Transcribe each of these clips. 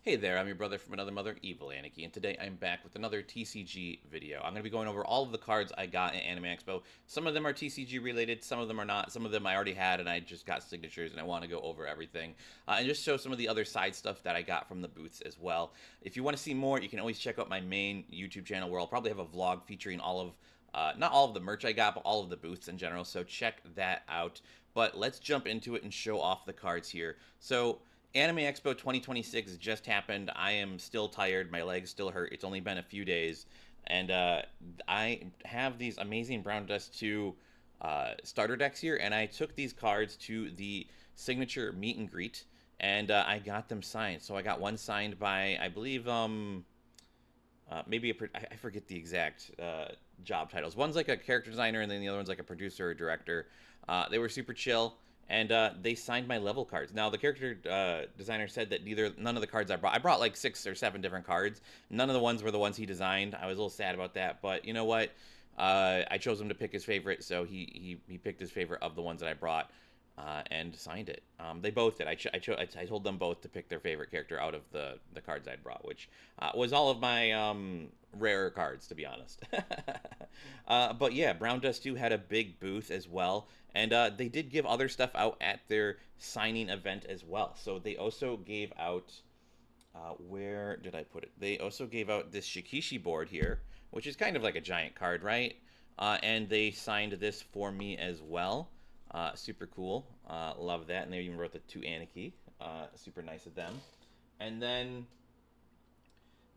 Hey there, I'm your brother from another mother, Evil Anarchy, and today I'm back with another TCG video. I'm going to be going over all of the cards I got at Anime Expo. Some of them are TCG related, some of them are not. Some of them I already had and I just got signatures and I want to go over everything. And just show some of the other side stuff that I got from the booths as well. If you want to see more, you can always check out my main YouTube channel where I'll probably have a vlog featuring all of not all of the merch I got, but all of the booths in general, so check that out. But let's jump into it and show off the cards here. So, Anime Expo 2026 just happened. I am still tired. My legs still hurt. It's only been a few days. And I have these amazing Brown Dust 2 starter decks here, and I took these cards to the signature meet and greet, and I got them signed. So I got one signed by, I believe, maybe I forget the exact job titles. One's like a character designer, and then the other one's like a producer or director. They were super chill, and they signed my level cards. Now the character designer said that none of the cards I brought like 6 or 7 different cards. None of the ones were the ones he designed. I was a little sad about that, but you know what? I chose him to pick his favorite, so he picked his favorite of the ones that I brought. And signed it. They both did. I told them both to pick their favorite character out of the cards I'd brought, which was all of my rarer cards, to be honest. But yeah, Brown Dust 2 had a big booth as well, and they did give other stuff out at their signing event as well. So they also gave out, where did I put it? They also gave out this Shikishi board here, which is kind of like a giant card, right? And they signed this for me as well. Super cool. Love that. And they even wrote the to Anarchy. Super nice of them. And then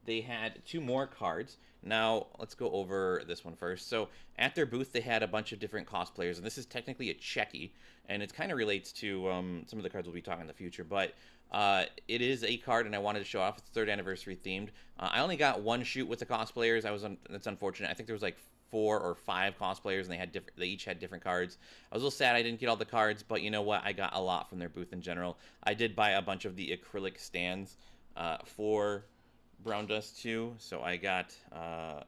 they had 2 more cards. Now, let's go over this one first. So, at their booth, they had a bunch of different cosplayers, and this is technically a Checky, and it kind of relates to some of the cards we'll be talking in the future, but it is a card, and I wanted to show off. It's 3rd anniversary themed. I only got one shoot with the cosplayers. That's unfortunate. I think there was like 4 or 5 cosplayers, and they each had different cards. I was a little sad I didn't get all the cards, but you know what? I got a lot from their booth in general. I did buy a bunch of the acrylic stands for Brown Dust 2, so I got her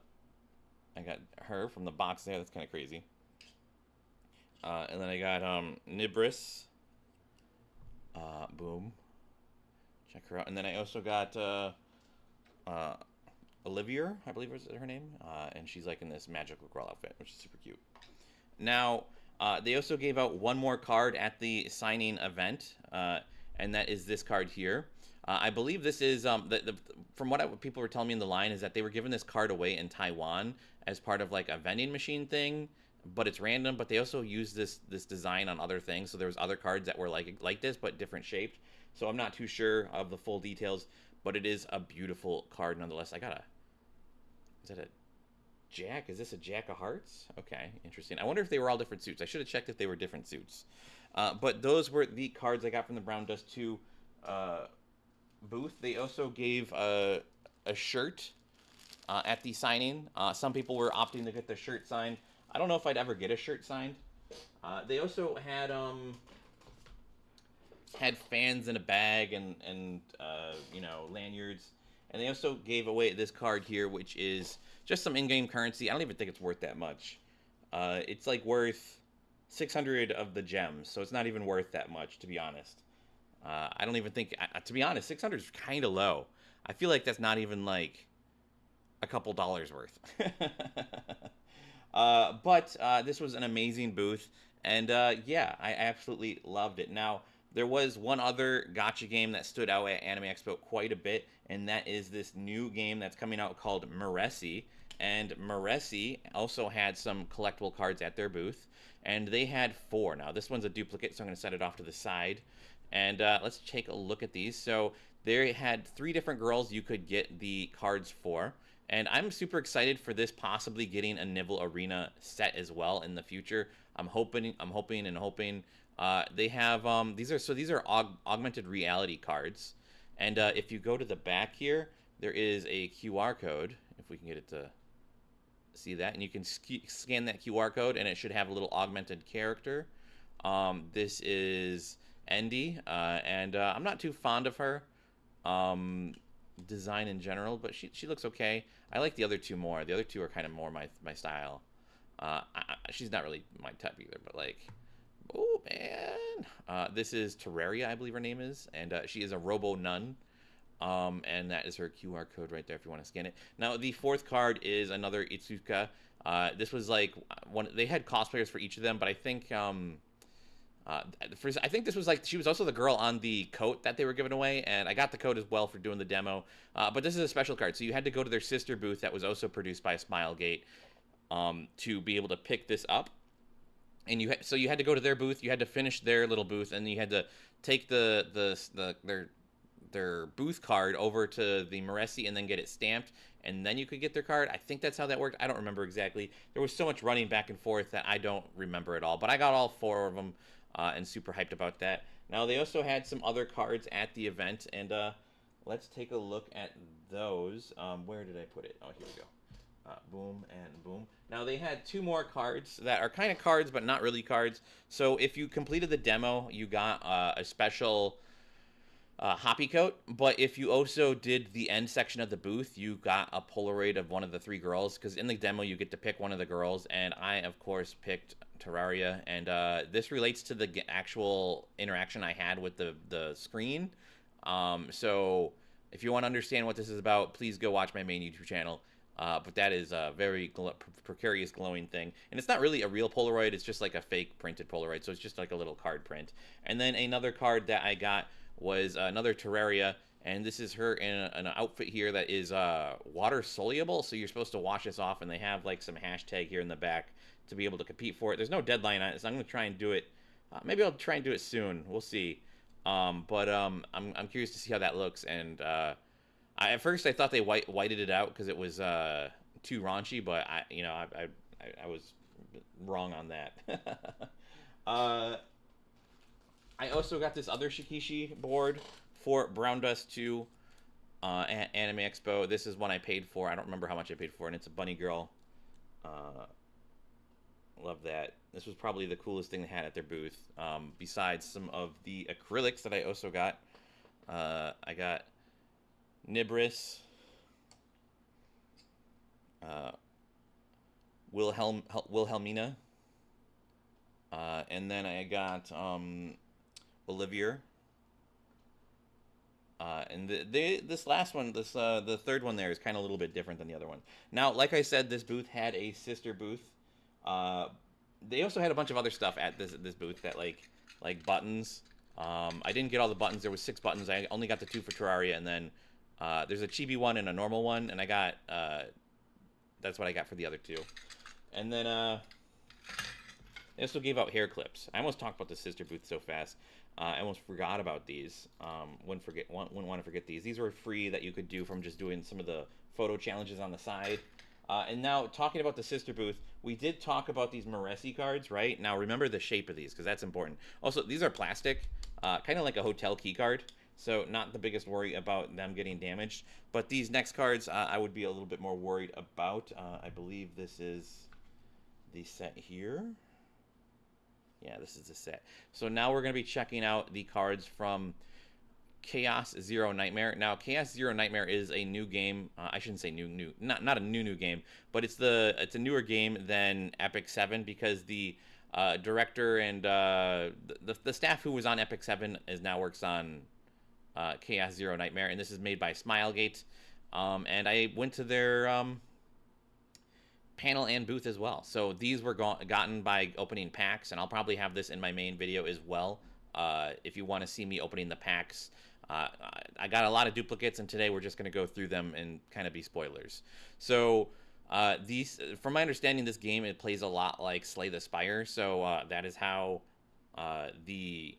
from the box there. That's kind of crazy. And then I got Nibris. Boom. Check her out. And then I also got Olivia, I believe is her name, and she's like in this magical girl outfit, which is super cute. Now, they also gave out one more card at the signing event, and that is this card here. I believe this is, from what people were telling me in the line, is that they were giving this card away in Taiwan as part of like a vending machine thing, but it's random, but they also use this design on other things, so there was other cards that were like this, but different shaped, so I'm not too sure of the full details, but it is a beautiful card nonetheless. Is that a Jack? Is this a Jack of Hearts? Okay, interesting. I wonder if they were all different suits. I should have checked if they were different suits. But those were the cards I got from the Brown Dust 2 booth. They also gave a shirt at the signing. Some people were opting to get the shirt signed. I don't know if I'd ever get a shirt signed. They also had fans in a bag and you know, lanyards. And they also gave away this card here, which is just some in-game currency. I don't even think it's worth that much. It's like worth 600 of the gems, so it's not even worth that much, to be honest. I don't even think, to be honest, 600 is kind of low. I feel like that's not even like a couple dollars worth. But this was an amazing booth, and yeah, I absolutely loved it. Now, there was one other gacha game that stood out at Anime Expo quite a bit, and that is this new game that's coming out called Maresi. And Maresi also had some collectible cards at their booth, and they had 4. Now, this one's a duplicate, so I'm going to set it off to the side. And let's take a look at these. So they had 3 different girls you could get the cards for. And I'm super excited for this possibly getting a Nibble Arena set as well in the future. I'm hoping. They have these are augmented reality cards, and if you go to the back here, there is a QR code. If we can get it to see that, and you can scan that QR code, and it should have a little augmented character. This is Endy, and I'm not too fond of her design in general, but she looks okay. I like the other 2 more. The other 2 are kind of more my style. She's not really my type either, but like, oh man, this is Terraria, I believe her name is, and she is a robo nun. And that is her QR code right there if you want to scan it. Now, the fourth card is another Itsuka. This was like one. They had cosplayers for each of them, but I think I think this was like she was also the girl on the coat that they were giving away, and I got the code as well for doing the demo. But this is a special card, so you had to go to their sister booth that was also produced by Smilegate to be able to pick this up. And so you had to go to their booth, you had to finish their little booth, and you had to take their booth card over to the Maresi and then get it stamped, and then you could get their card. I think that's how that worked. I don't remember exactly. There was so much running back and forth that I don't remember at all. But I got all four of them and super hyped about that. Now, they also had some other cards at the event, and let's take a look at those. Where did I put it? Oh, here we go. Boom and boom. Now, they had two more cards that are kind of cards, but not really cards. So if you completed the demo, you got a special Hoppy Coat, but if you also did the end section of the booth, you got a Polaroid of one of the three girls, because in the demo you get to pick one of the girls, and I, of course, picked Terraria, and this relates to the actual interaction I had with the screen. So if you want to understand what this is about, please go watch my main YouTube channel. But that is a very precarious glowing thing. And it's not really a real Polaroid, it's just like a fake printed Polaroid, so it's just like a little card print. And then another card that I got was another Terraria, and this is her in an outfit here that is water soluble, so you're supposed to wash this off, and they have like some hashtag here in the back to be able to compete for it. There's no deadline on it, so I'm going to try and do it. Maybe I'll try and do it soon. We'll see. I'm curious to see how that looks, and at first I thought they whited it out because it was too raunchy, but I was wrong on that. I also got this other Shikishi board for Brown Dust 2 at Anime Expo. This is one I paid for. I don't remember how much I paid for, and it's a bunny girl. Love that. This was probably the coolest thing they had at their booth, besides some of the acrylics that I also got. I got Nibris, Wilhelmina, and then I got Olivier. And this last one, the third one there is kind of a little bit different than the other one. Now, like I said, this booth had a sister booth. They also had a bunch of other stuff at this booth that like buttons. I didn't get all the buttons. There was 6 buttons. I only got the 2 for Terraria, and then there's a chibi one and a normal one, and I got that's what I got for the other 2. And then they also gave out hair clips. I almost talked about the sister booth so fast. I almost forgot about these. Wouldn't want to forget these. These were free that you could do from just doing some of the photo challenges on the side. And now, talking about the sister booth, we did talk about these Maresi cards, right? Now, remember the shape of these, because that's important. Also, these are plastic, kind of like a hotel key card, so not the biggest worry about them getting damaged. But these next cards, I would be a little bit more worried about. I believe this is the set here. Yeah, this is the set. So now we're going to be checking out the cards from Chaos Zero Nightmare. Now, Chaos Zero Nightmare is a new game. I shouldn't say not a new game, but it's a newer game than Epic 7, because the director and the staff who was on Epic 7 now works on Chaos Zero Nightmare, and this is made by Smilegate. And I went to their panel and booth as well. So these were gotten by opening packs, and I'll probably have this in my main video as well. If you want to see me opening the packs, I got a lot of duplicates, and today we're just going to go through them and kind of be spoilers. So these, from my understanding, this game, it plays a lot like Slay the Spire. So that is how the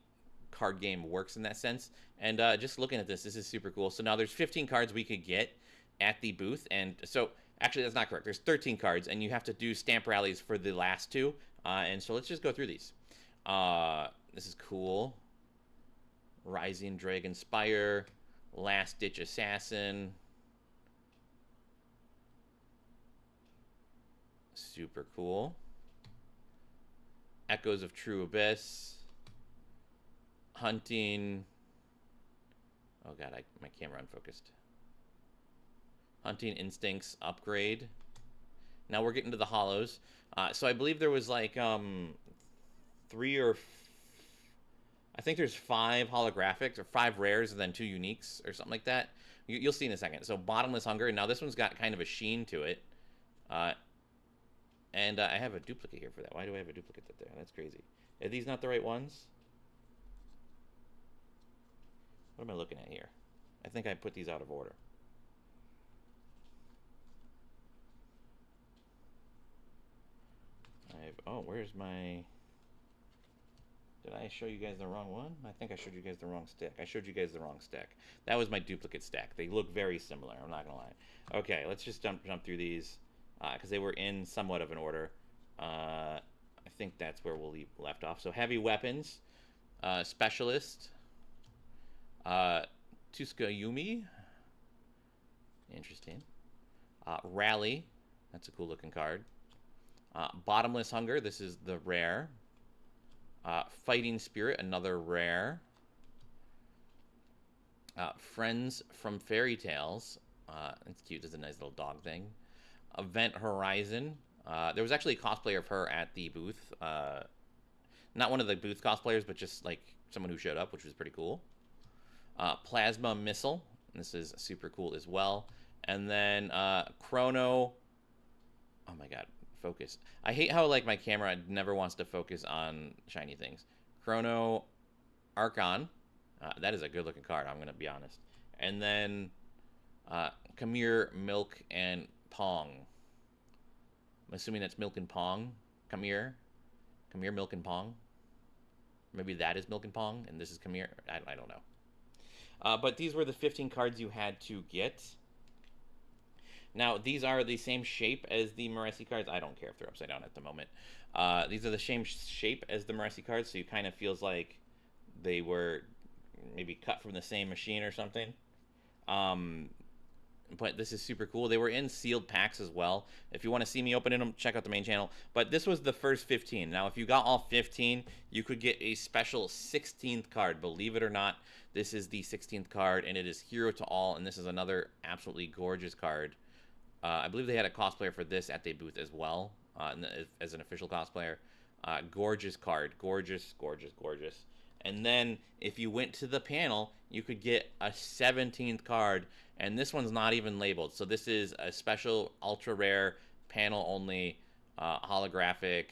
card game works in that sense. And just looking at this is super cool. So now there's 15 cards we could get at the booth, and so actually that's not correct. There's 13 cards, and you have to do stamp rallies for the last 2. And so let's just go through these. This is cool. Rising Dragon Spire, Last Ditch Assassin. Super cool. Echoes of True Abyss. Hunting. Oh god, my camera unfocused. Hunting Instincts Upgrade. Now we're getting to the hollows. So I believe there was like 3 or I think there's 5 holographics or 5 rares and then 2 uniques or something like that. You'll see in a second. So Bottomless Hunger. Now this one's got kind of a sheen to it. And I have a duplicate here for that. Why do I have a duplicate there? That's crazy. Are these not the right ones? What am I looking at here? I think I put these out of order. Oh, where's my... Did I show you guys the wrong one? I think I showed you guys the wrong stack. I showed you guys the wrong stack. That was my duplicate stack. They look very similar, I'm not gonna lie. Okay, let's just jump through these, because they were in somewhat of an order. I think that's where we'll leave left off. So Heavy Weapons, Specialist, Tsukuyomi, interesting. Rally, that's a cool looking card. Bottomless Hunger, this is the rare. Fighting Spirit, another rare. Friends from Fairy Tales. It's cute, it's a nice little dog thing. Event Horizon. There was actually a cosplayer of her at the booth. Not one of the booth cosplayers, but just like someone who showed up, which was pretty cool. Plasma Missile. This is super cool as well. And then Chrono. Oh my god, focus. I hate how like my camera never wants to focus on shiny things. Chrono Archon. That is a good looking card, I'm gonna be honest. And then Khmer, Milk, and Pong. I'm assuming that's Milk and Pong. Khmer, Milk, and Pong. Maybe that is Milk and Pong, and this is Khmer. I don't know. But these were the 15 cards you had to get. Now, these are the same shape as the Maresi cards. I don't care if they're upside down at the moment. These are the same shape as the Maresi cards, so you kind of feels like they were maybe cut from the same machine or something. But this is super cool. They were in sealed packs as well. If you want to see me opening them, check out the main channel. But this was the first 15. Now, if you got all 15, you could get a special 16th card. Believe it or not, this is the 16th card, and it is Hero to All, and this is another absolutely gorgeous card. I believe they had a cosplayer for this at the booth as well, as an official cosplayer. Gorgeous card. Gorgeous, gorgeous, gorgeous. And then, if you went to the panel, you could get a 17th card, and this one's not even labeled. So this is a special, ultra-rare, panel-only, holographic,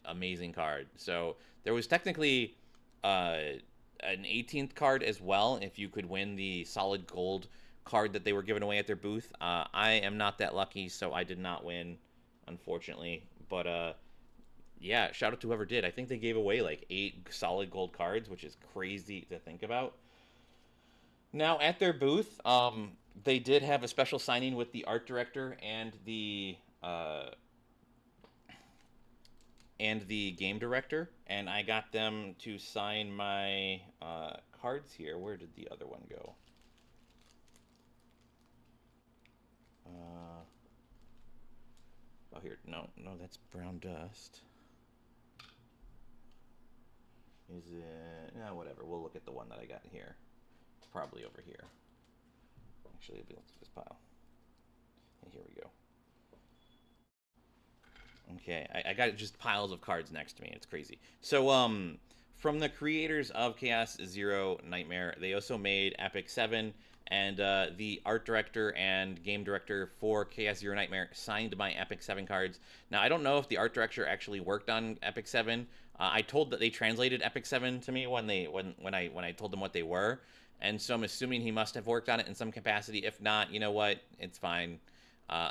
amazing card. So there was technically an 18th card as well, if you could win the solid gold card that they were giving away at their booth. I am not that lucky, so I did not win, unfortunately. But yeah, shout out to whoever did. I think they gave away like 8 solid gold cards, which is crazy to think about. Now at their booth, they did have a special signing with the art director and the game director, and I got them to sign my cards here. Where did the other one go? Oh, here. No, that's Brown Dust. Is it? Yeah, whatever. We'll look at the one that I got here. It's probably over here. Actually, it'll be this pile. And here we go. Okay, I got just piles of cards next to me. It's crazy. So, from the creators of Chaos Zero Nightmare, they also made Epic 7, and the art director and game director for Chaos Zero Nightmare signed my Epic 7 cards. Now, I don't know if the art director actually worked on Epic 7. I told that they translated Epic 7 to me when I told them what they were, and so I'm assuming he must have worked on it in some capacity. If not, you know what? It's fine.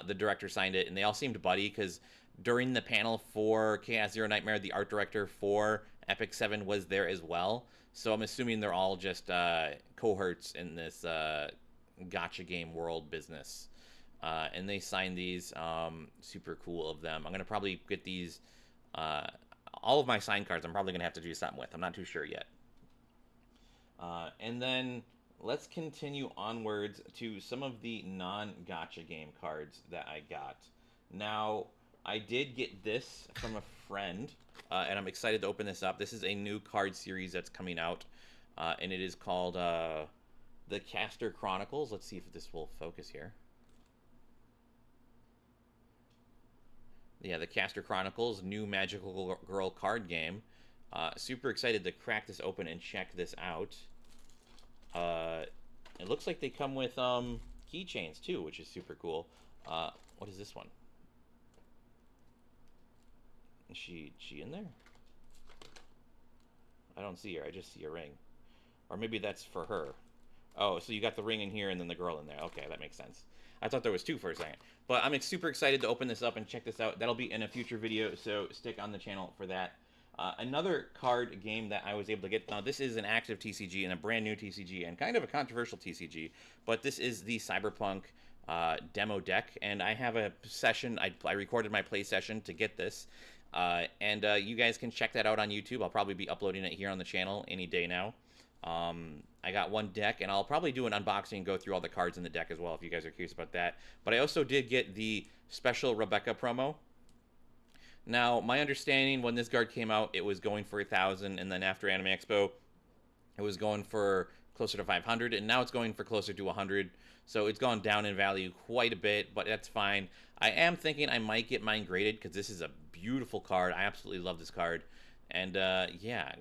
The director signed it, and they all seemed buddy, because during the panel for Chaos Zero Nightmare, the art director for Epic 7 was there as well. So I'm assuming they're all just cohorts in this gacha game world business. And they signed these. Super cool of them. I'm going to probably get these. All of my signed cards I'm probably going to have to do something with. I'm not too sure yet. And then let's continue onwards to some of the non-gacha game cards that I got. Now, I did get this from a friend, and I'm excited to open this up. This is a new card series that's coming out, and it is called the Caster Chronicles. Let's see if this will focus here. Yeah, the Caster Chronicles, new Magical Girl card game. Super excited to crack this open and check this out. It looks like they come with keychains too, which is super cool. What is this one? Is she in there? I don't see her. I just see a ring. Or maybe that's for her. Oh, so you got the ring in here and then the girl in there. Okay, that makes sense. I thought there was two for a second. But I'm super excited to open this up and check this out. That'll be in a future video, so stick on the channel for that. Another card game that I was able to get. Now, this is an active TCG and a brand new TCG and kind of a controversial TCG. But this is the Cyberpunk demo deck. And I have a session. I recorded my play session to get this. You guys can check that out on YouTube. I'll probably be uploading it here on the channel any day now. I got one deck, and I'll probably do an unboxing and go through all the cards in the deck as well if you guys are curious about that. But I also did get the special Rebecca promo. Now, my understanding, when this card came out, it was going for 1,000, and then after Anime Expo, it was going for closer to 500, and now it's going for closer to 100. So it's gone down in value quite a bit, but that's fine. I am thinking I might get mine graded because this is a beautiful card. I absolutely love this card, and yeah,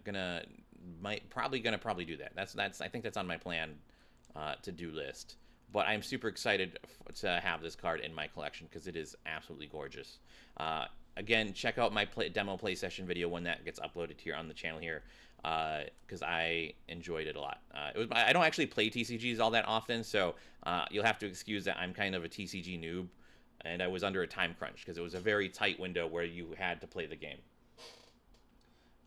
probably gonna do that. That's I think that's on my plan to do list. But I'm super excited to have this card in my collection because it is absolutely gorgeous. Again, check out my demo play session video when that gets uploaded here on the channel here, because I enjoyed it a lot. I don't actually play TCGs all that often, so you'll have to excuse that I'm kind of a TCG noob, and I was under a time crunch because it was a very tight window where you had to play the game.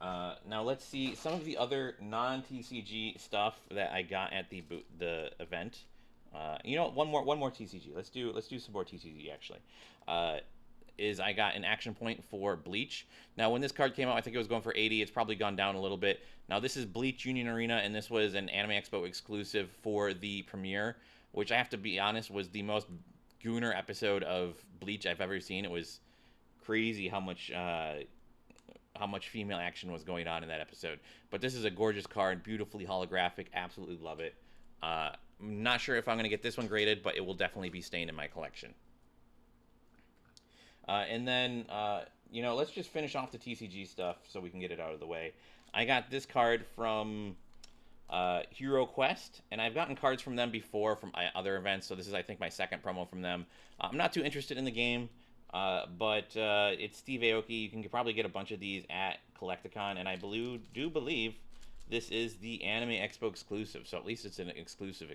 Now let's see some of the other non-TCG stuff that I got at the event. You know, one more TCG. Let's do some more TCG actually. I got an action point for Bleach. Now, when this card came out, I think it was going for 80. It's probably gone down a little bit. Now, this is Bleach Union Arena, and this was an Anime Expo exclusive for the premiere, which I have to be honest was the most gooner episode of Bleach I've ever seen. It was crazy how much female action was going on in that episode. But this is a gorgeous card, beautifully holographic. Absolutely love it. I'm not sure if I'm going to get this one graded, but it will definitely be staying in my collection. And then, you know, let's just finish off the TCG stuff so we can get it out of the way. I got this card from Hero Quest, and I've gotten cards from them before from other events, so this is, I think, my second promo from them. I'm not too interested in the game, but it's Steve Aoki. You can probably get a bunch of these at Collecticon, and I do believe this is the Anime Expo exclusive, so at least it's an exclusive,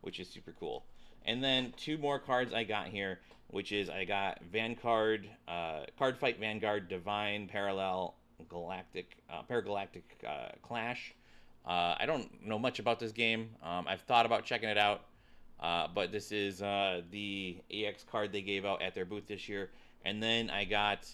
which is super cool. And then two more cards I got here, which is I got Vanguard, Card Fight Vanguard, Divine Parallel Paragalactic Clash. I don't know much about this game. I've thought about checking it out, but this is the AX card they gave out at their booth this year. And then I got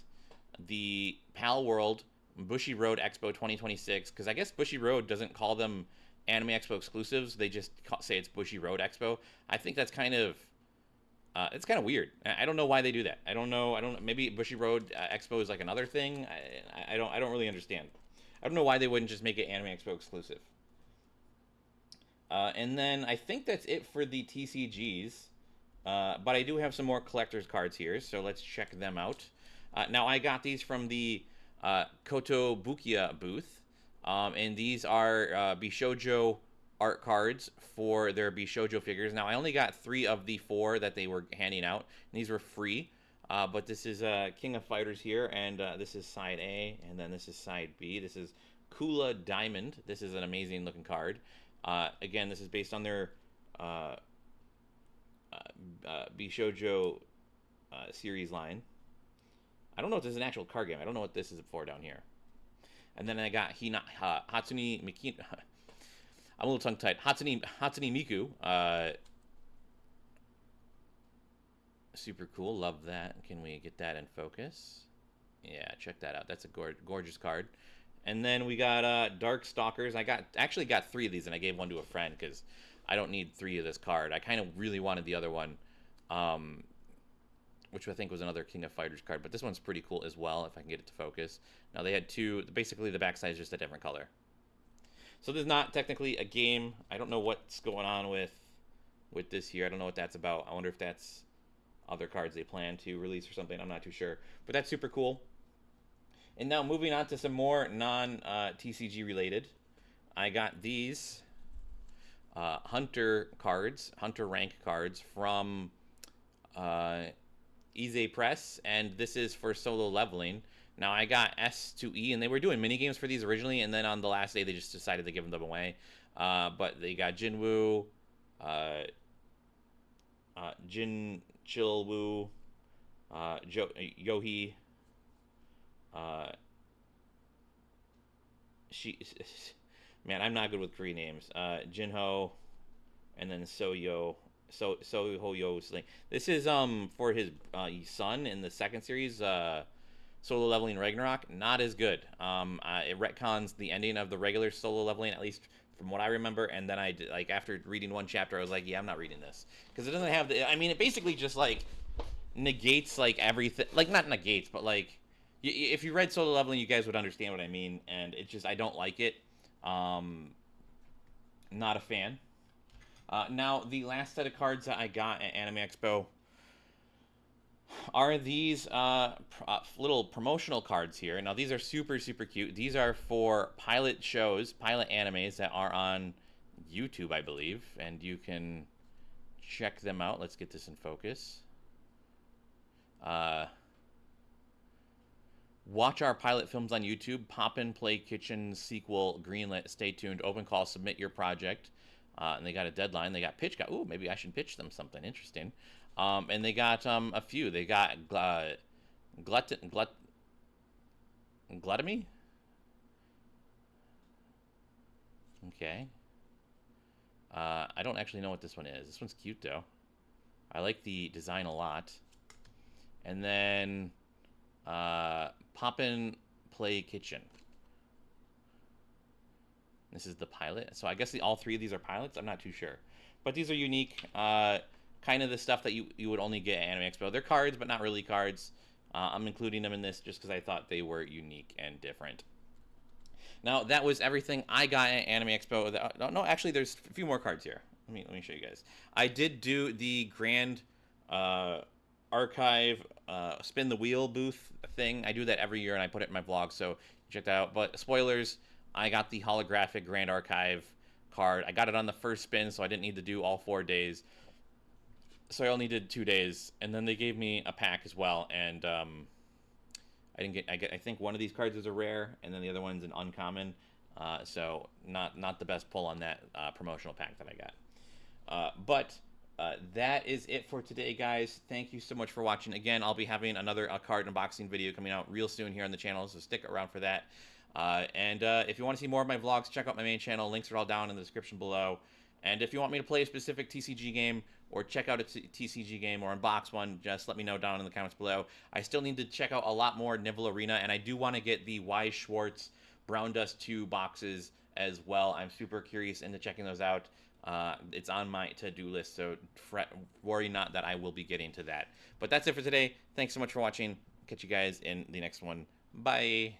the Pal World Bushy Road Expo 2026, because I guess Bushy Road doesn't call them Anime Expo exclusives. They just say it's Bushy Road Expo. I think that's kind of it's kind of weird. I don't know why they do that. I don't know. Maybe Bushy Road Expo is like another thing. I don't really understand. I don't know why they wouldn't just make it Anime Expo exclusive. And then I think that's it for the TCGs. But I do have some more collector's cards here, so let's check them out. Now I got these from the Kotobukiya booth. And these are Bishoujo art cards for their Bishoujo figures. Now, I only got 3 of the 4 that they were handing out, and these were free. But this is King of Fighters here, and this is side A, and then this is side B. This is Kula Diamond. This is an amazing looking card. Again, this is based on their Bishoujo series line. I don't know if this is an actual card game. I don't know what this is for down here. And then I got Hatsune Miku. I'm a little tongue-tied. Hatsune Miku. Super cool. Love that. Can we get that in focus? Yeah, check that out. That's a gorgeous card. And then we got Dark Stalkers. I actually got 3 of these, and I gave one to a friend because I don't need 3 of this card. I kind of really wanted the other one, which I think was another King of Fighters card. But this one's pretty cool as well, if I can get it to focus. Now, they had 2. Basically, the backside is just a different color. So this is not technically a game. I don't know what's going on with this here. I don't know what that's about. I wonder if that's other cards they plan to release or something. I'm not too sure. But that's super cool. And now moving on to some more non-TCG related. I got these. hunter cards, hunter rank cards from uh, Easy Press, and this is for solo leveling. Now I got S to E, and they were doing mini games for these originally, and then on the last day they just decided to give them away. But they got Jinwoo, uh, Jin Chilwoo, Yohi, uh, she, man, I'm not good with Korean names. Jinho, and then Soyo, Ho Yo's thing. This is for his son in the second series. Solo leveling Ragnarok, not as good. It retcons the ending of the regular solo leveling, at least from what I remember. And then I did, like, after reading one chapter, I was like, yeah, I'm not reading this because it doesn't have the. I mean, it basically just like negates like everything. Like not negates, but like if you read solo leveling, you guys would understand what I mean. And it's just I don't like it. Um, Not a fan. Now the last set of cards that I got at Anime Expo are these little promotional cards here. Now these are super super cute. These are for pilot shows, pilot animes that are on YouTube, I believe, and you can check them out. Let's get this in focus. Watch our pilot films on YouTube. Pop in Play Kitchen sequel greenlit. Stay tuned. Open call. Submit your project. And they got a deadline. They got pitch. Ooh, maybe I should pitch them something interesting. And they got a few. They got gluttony. Okay. I don't actually know what this one is. This one's cute though. I like the design a lot. And then Poppin' Play Kitchen. This is the pilot. So I guess all three of these are pilots. I'm not too sure. But these are unique. Kind of the stuff that you would only get at Anime Expo. They're cards, but not really cards. I'm including them in this just because I thought they were unique and different. Now, that was everything I got at Anime Expo. No, actually, there's a few more cards here. Let me show you guys. I did do the Grand Archive Spin the Wheel booth thing. I do that every year, and I put it in my vlog, so check that out. But spoilers, I got the holographic Grand Archive card. I got it on the first spin, so I didn't need to do all 4 days. So I only did 2 days, and then they gave me a pack as well, and I didn't get. I think one of these cards is a rare, and then the other one's an uncommon. So not the best pull on that promotional pack that I got. But that is it for today, guys. Thank you so much for watching. Again, I'll be having another card unboxing video coming out real soon here on the channel, so stick around for that. And if you want to see more of my vlogs, check out my main channel. Links are all down in the description below. And if you want me to play a specific TCG game or check out a TCG game or unbox one, just let me know down in the comments below. I still need to check out a lot more Nibble Arena, and I do want to get the Y Schwartz Brown Dust 2 boxes as well. I'm super curious into checking those out. It's on my to-do list, so worry not that I will be getting to that. But that's it for today. Thanks so much for watching. Catch you guys in the next one. Bye.